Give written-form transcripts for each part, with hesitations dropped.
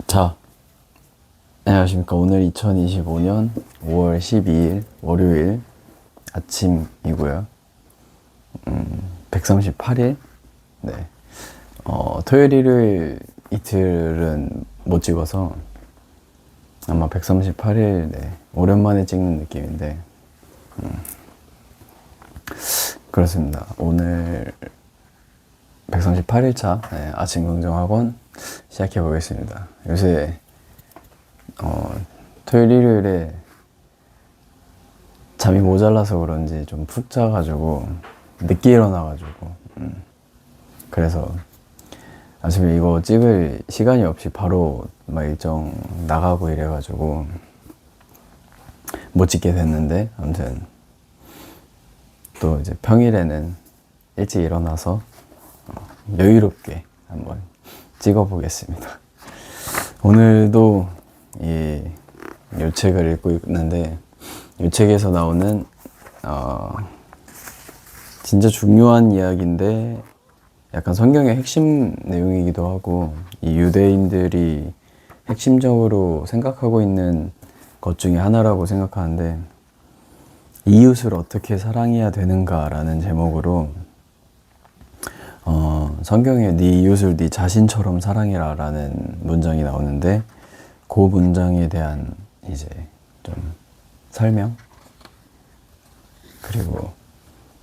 자, 안녕하십니까. 오늘 2025년 5월 12일 월요일 아침이고요. 138일? 네. 토요일, 일요일 이틀은 못 찍어서 아마 138일, 네. 오랜만에 찍는 느낌인데, 그렇습니다. 오늘 138일차 아침 긍정학원 시작해 보겠습니다. 요새 토요일 일요일에 잠이 모자라서 그런지 좀 푹 자가지고 늦게 일어나가지고 그래서 아침에 이거 찍을 시간이 없이 바로 막 일정 나가고 이래가지고 못 찍게 됐는데, 아무튼 또 이제 평일에는 일찍 일어나서 여유롭게 한번 찍어보겠습니다. 오늘도 이 책을 읽고 있는데, 이 책에서 나오는 진짜 중요한 이야기인데 약간 성경의 핵심 내용이기도 하고, 이 유대인들이 핵심적으로 생각하고 있는 것 중에 하나라고 생각하는데, 이웃을 어떻게 사랑해야 되는가라는 제목으로 성경에 네 이웃을 네 자신처럼 사랑해라 라는 문장이 나오는데, 그 문장에 대한 이제 좀 설명, 그리고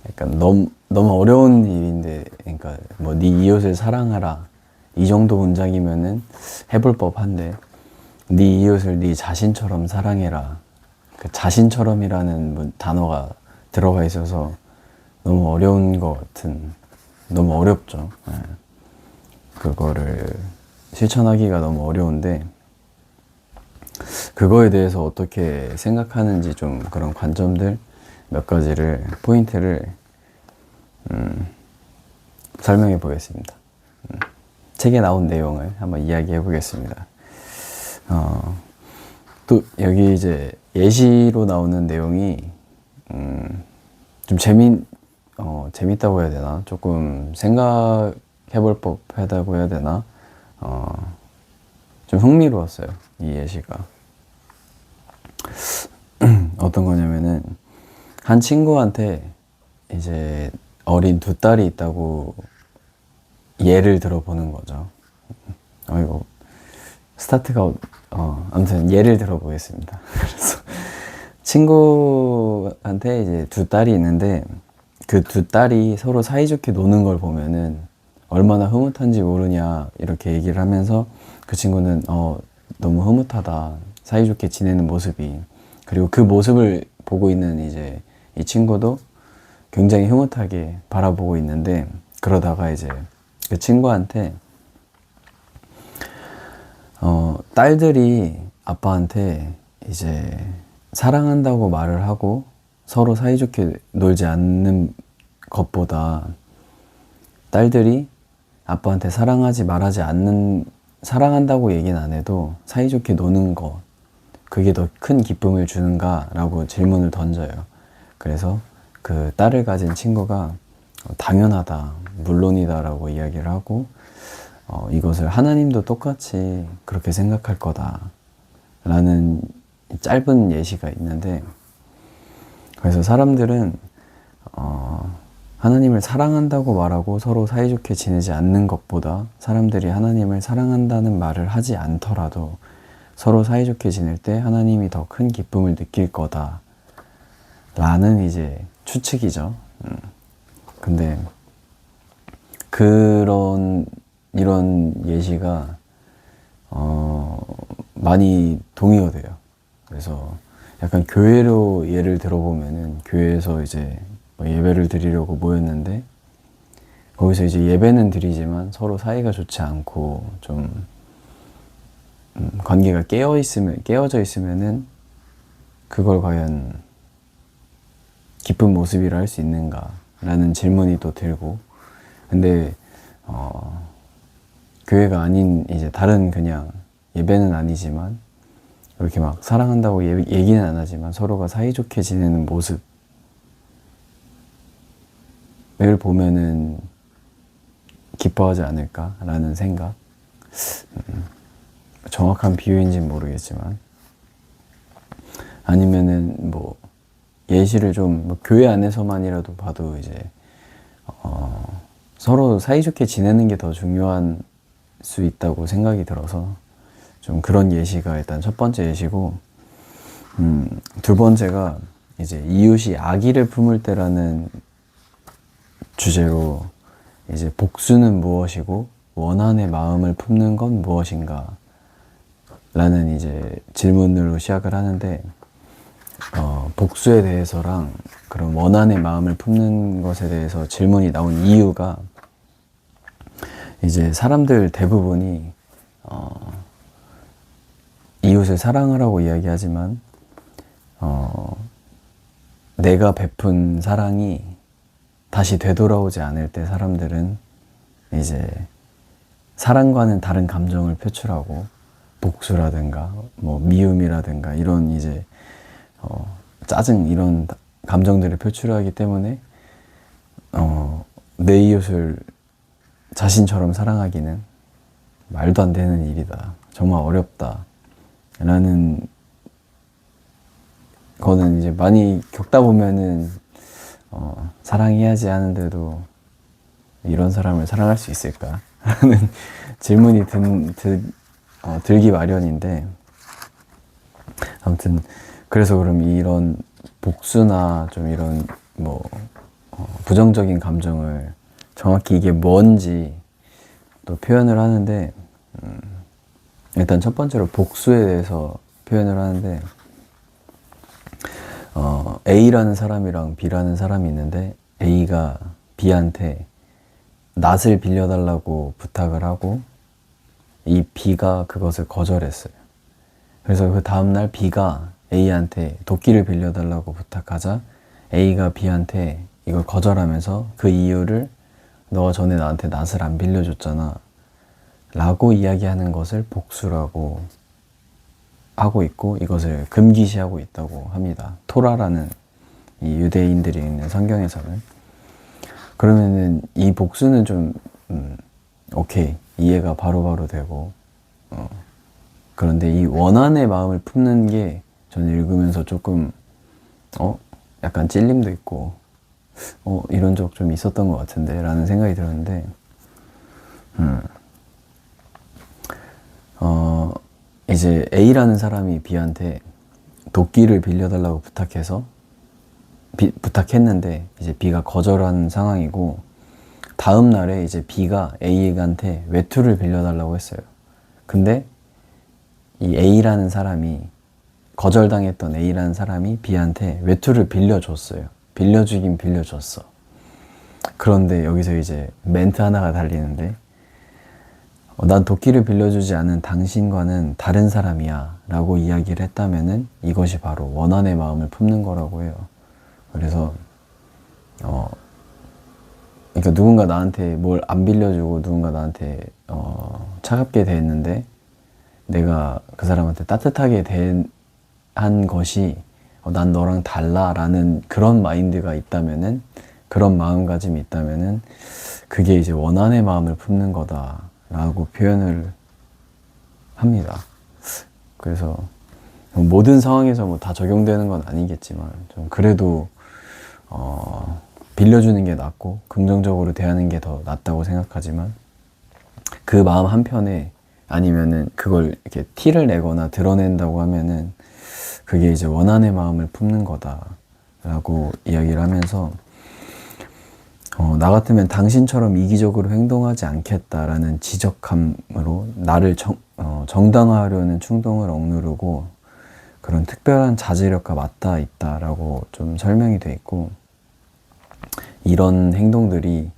약간 너무 어려운 일인데, 그러니까 뭐 네 이웃을 사랑하라 이 정도 문장이면은 해볼 법한데, 네 이웃을 네 자신처럼 사랑해라, 그 자신처럼이라는 단어가 들어가 있어서 너무 어려운 것 같은, 너무 어렵죠. 네. 그거를 실천하기가 너무 어려운데, 그거에 대해서 어떻게 생각하는지 좀 그런 관점들 몇 가지를, 포인트를 설명해 보겠습니다. 책에 나온 내용을 한번 이야기해 보겠습니다. 또 여기 이제 예시로 나오는 내용이 좀 재밌다고 해야 되나? 조금 생각해 볼 법하다고 해야 되나? 좀 흥미로웠어요, 이 예시가. 어떤 거냐면은, 한 친구한테 이제 어린 두 딸이 있다고 예를 들어보는 거죠. 이거 스타트가 아무튼 예를 들어보겠습니다. 그래서 친구한테 이제 두 딸이 있는데, 그 두 딸이 서로 사이좋게 노는 걸 보면은 얼마나 흐뭇한지 모르냐 이렇게 얘기를 하면서, 그 친구는 너무 흐뭇하다, 사이좋게 지내는 모습이. 그리고 그 모습을 보고 있는 이제 이 친구도 굉장히 흐뭇하게 바라보고 있는데, 그러다가 이제 그 친구한테 딸들이 아빠한테 이제 사랑한다고 말을 하고 서로 사이좋게 놀지 않는 것보다, 딸들이 아빠한테 사랑하지 말하지 않는, 사랑한다고 얘기는 안 해도 사이좋게 노는 것, 그게 더 큰 기쁨을 주는가? 라고 질문을 던져요. 그래서 그 딸을 가진 친구가 당연하다, 물론이다 라고 이야기를 하고, 이것을 하나님도 똑같이 그렇게 생각할 거다 라는 짧은 예시가 있는데, 그래서 사람들은 하나님을 사랑한다고 말하고 서로 사이좋게 지내지 않는 것보다, 사람들이 하나님을 사랑한다는 말을 하지 않더라도 서로 사이좋게 지낼 때 하나님이 더 큰 기쁨을 느낄 거다 라는 이제 추측이죠. 근데 이런 예시가 많이 동의가 돼요. 그래서 약간 교회로 예를 들어보면은, 교회에서 이제 뭐 예배를 드리려고 모였는데, 거기서 이제 예배는 드리지만 서로 사이가 좋지 않고 좀 관계가 깨어져 있으면은 그걸 과연 기쁜 모습이라 할 수 있는가 라는 질문이 또 들고, 근데 교회가 아닌 이제 다른 그냥 예배는 아니지만 이렇게 막 사랑한다고 얘기는 안 하지만 서로가 사이좋게 지내는 모습을 보면은 기뻐하지 않을까라는 생각. 정확한 비유인지는 모르겠지만, 아니면은 뭐 예시를 좀 뭐 교회 안에서만이라도 봐도 이제 서로 사이좋게 지내는 게 더 중요한 수 있다고 생각이 들어서 좀 그런 예시가 일단 첫 번째 예시고, 두 번째가 이제 이웃이 악의를 품을 때라는 주제로 이제 복수는 무엇이고 원한의 마음을 품는 건 무엇인가 라는 이제 질문으로 시작을 하는데, 복수에 대해서랑 그런 원한의 마음을 품는 것에 대해서 질문이 나온 이유가, 이제 사람들 대부분이 이웃을 사랑하라고 이야기하지만 내가 베푼 사랑이 다시 되돌아오지 않을 때 사람들은 이제 사랑과는 다른 감정을 표출하고 복수라든가 뭐 미움이라든가 이런 이제 짜증 이런 감정들을 표출하기 때문에 내 이웃을 자신처럼 사랑하기는 말도 안 되는 일이다. 정말 어렵다. 라는 거는 이제 많이 겪다 보면은 사랑해야지 하는데도 이런 사람을 사랑할 수 있을까? 라는 질문이 들기 마련인데, 아무튼 그래서 그럼 이런 복수나 좀 이런 뭐 부정적인 감정을 정확히 이게 뭔지 또 표현을 하는데, 일단 첫 번째로 복수에 대해서 표현을 하는데, A라는 사람이랑 B라는 사람이 있는데 A가 B한테 낫을 빌려달라고 부탁을 하고 이 B가 그것을 거절했어요. 그래서 그 다음날 B가 A한테 도끼를 빌려달라고 부탁하자 A가 B한테 이걸 거절하면서 그 이유를 너가 전에 나한테 낫을 안 빌려줬잖아 라고 이야기하는 것을 복수라고 하고 있고, 이것을 금기시하고 있다고 합니다. 토라라는 이 유대인들이 있는 성경에서는. 그러면은 이 복수는 좀 오케이, 이해가 바로바로 되고, 그런데 이 원한의 마음을 품는 게 저는 읽으면서 조금 약간 찔림도 있고 이런 적 좀 있었던 것 같은데 라는 생각이 들었는데, 이제 A라는 사람이 B한테 도끼를 빌려달라고 부탁했는데 이제 B가 거절한 상황이고, 다음 날에 이제 B가 A한테 외투를 빌려달라고 했어요. 근데 이 A라는 사람이, 거절당했던 A라는 사람이 B한테 외투를 빌려줬어요. 빌려주긴 빌려줬어. 그런데 여기서 이제 멘트 하나가 달리는데, 난 도끼를 빌려주지 않은 당신과는 다른 사람이야 라고 이야기를 했다면은 이것이 바로 원한의 마음을 품는 거라고 해요. 그래서 그러니까 누군가 나한테 뭘 안 빌려주고 누군가 나한테 차갑게 대했는데 내가 그 사람한테 따뜻하게 대한 것이 난 너랑 달라 라는 그런 마인드가 있다면은, 그런 마음가짐이 있다면은 그게 이제 원한의 마음을 품는 거다 라고 표현을 합니다. 그래서 모든 상황에서 뭐 다 적용되는 건 아니겠지만 좀 그래도 빌려주는 게 낫고 긍정적으로 대하는 게 더 낫다고 생각하지만, 그 마음 한편에 아니면은 그걸 이렇게 티를 내거나 드러낸다고 하면은 그게 이제 원한의 마음을 품는 거다 라고 이야기를 하면서, 나 같으면 당신처럼 이기적으로 행동하지 않겠다라는 지적함으로 나를 정당화하려는 충동을 억누르고 그런 특별한 자제력과 맞닿아 있다라고 좀 설명이 돼 있고, 이런 행동들이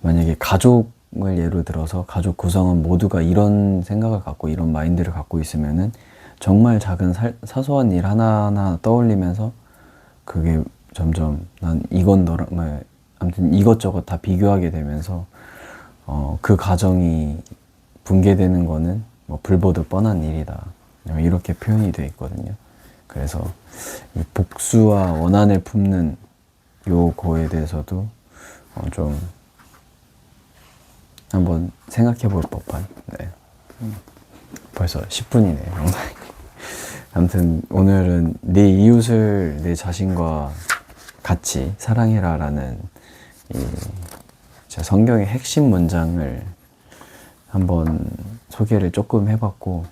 만약에 가족을 예로 들어서 가족 구성원 모두가 이런 생각을 갖고 이런 마인드를 갖고 있으면은 정말 작은 사소한 일 하나하나 떠올리면서 그게 점점 난 이건 너랑 아무튼 이것저것 다 비교하게 되면서 그 가정이 붕괴되는 거는 뭐 불보듯 뻔한 일이다 이렇게 표현이 되어 있거든요. 그래서 이 복수와 원한을 품는 요거에 대해서도 좀 한번 생각해 볼 법한 벌써 10분이네. 아무튼 오늘은 내 이웃을 내 자신과 같이 사랑해라 라는 제 성경의 핵심 문장을 한번 소개를 조금 해봤고,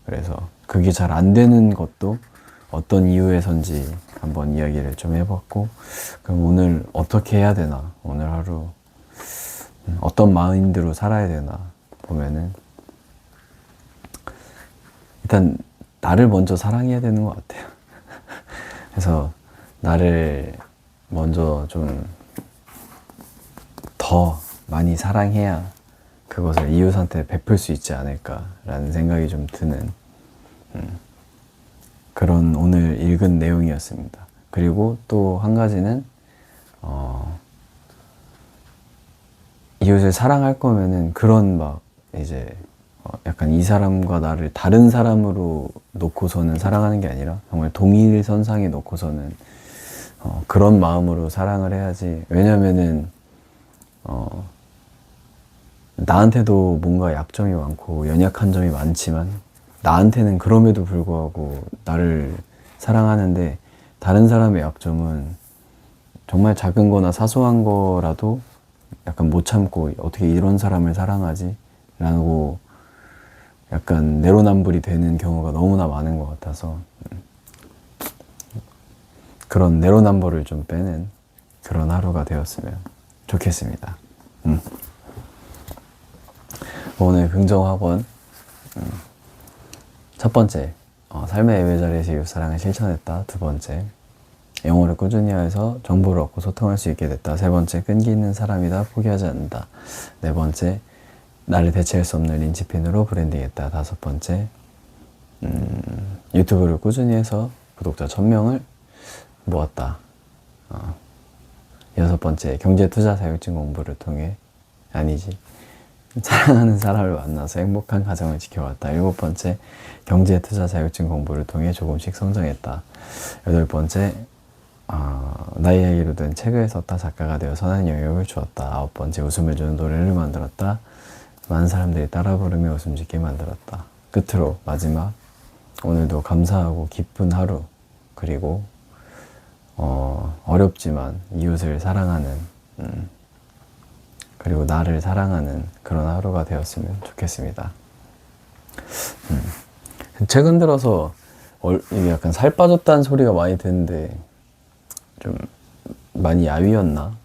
그래서 그게 잘 안 되는 것도 어떤 이유에선지 한번 이야기를 좀 해봤고, 그럼 오늘 어떻게 해야 되나, 오늘 하루 어떤 마인드로 살아야 되나 보면은, 일단 나를 먼저 사랑해야 되는 것 같아요. 그래서 나를 먼저 좀 더 많이 사랑해야 그것을 이웃한테 베풀 수 있지 않을까라는 생각이 좀 드는 그런 오늘 읽은 내용이었습니다. 그리고 또 한 가지는 이웃을 사랑할 거면은 그런 막 이제 약간 이 사람과 나를 다른 사람으로 놓고서는 사랑하는 게 아니라 정말 동일 선상에 놓고서는 그런 마음으로 사랑을 해야지. 왜냐면은 나한테도 뭔가 약점이 많고 연약한 점이 많지만 나한테는 그럼에도 불구하고 나를 사랑하는데, 다른 사람의 약점은 정말 작은 거나 사소한 거라도 약간 못 참고 어떻게 이런 사람을 사랑하지? 라고 약간 내로남불이 되는 경우가 너무나 많은 것 같아서 그런 내로남불을 좀 빼는 그런 하루가 되었으면 좋겠습니다. 오늘 긍정학원 첫 번째, 삶의 예배 자리에서 이웃사랑을 실천했다. 두 번째, 영어를 꾸준히 해서 정보를 얻고 소통할 수 있게 됐다. 세 번째, 끈기 있는 사람이다. 포기하지 않는다. 네 번째, 나를 대체할 수 없는 린치핀으로 브랜딩했다. 다섯 번째, 유튜브를 꾸준히 해서 구독자 1000명을 모았다. 여섯 번째, 경제 투자 자격증 공부를 통해, 아니지, 사랑하는 사람을 만나서 행복한 가정을 지켜왔다. 일곱 번째, 경제 투자 자격증 공부를 통해 조금씩 성장했다. 여덟 번째, 나의 이야기로 된 책을 썼다. 작가가 되어 선한 영향을 주었다. 아홉 번째, 웃음을 주는 노래를 만들었다. 많은 사람들이 따라 부르며 웃음 짓게 만들었다. 끝으로 마지막, 오늘도 감사하고 기쁜 하루, 그리고 어렵지만 이웃을 사랑하는 그리고 나를 사랑하는 그런 하루가 되었으면 좋겠습니다. 최근 들어서 이게 약간 살 빠졌다는 소리가 많이 듣는데 좀 많이 야위였나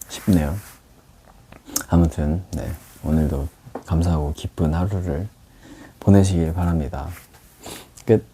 싶네요. 아무튼 네, 오늘도 감사하고 기쁜 하루를 보내시길 바랍니다. 끝.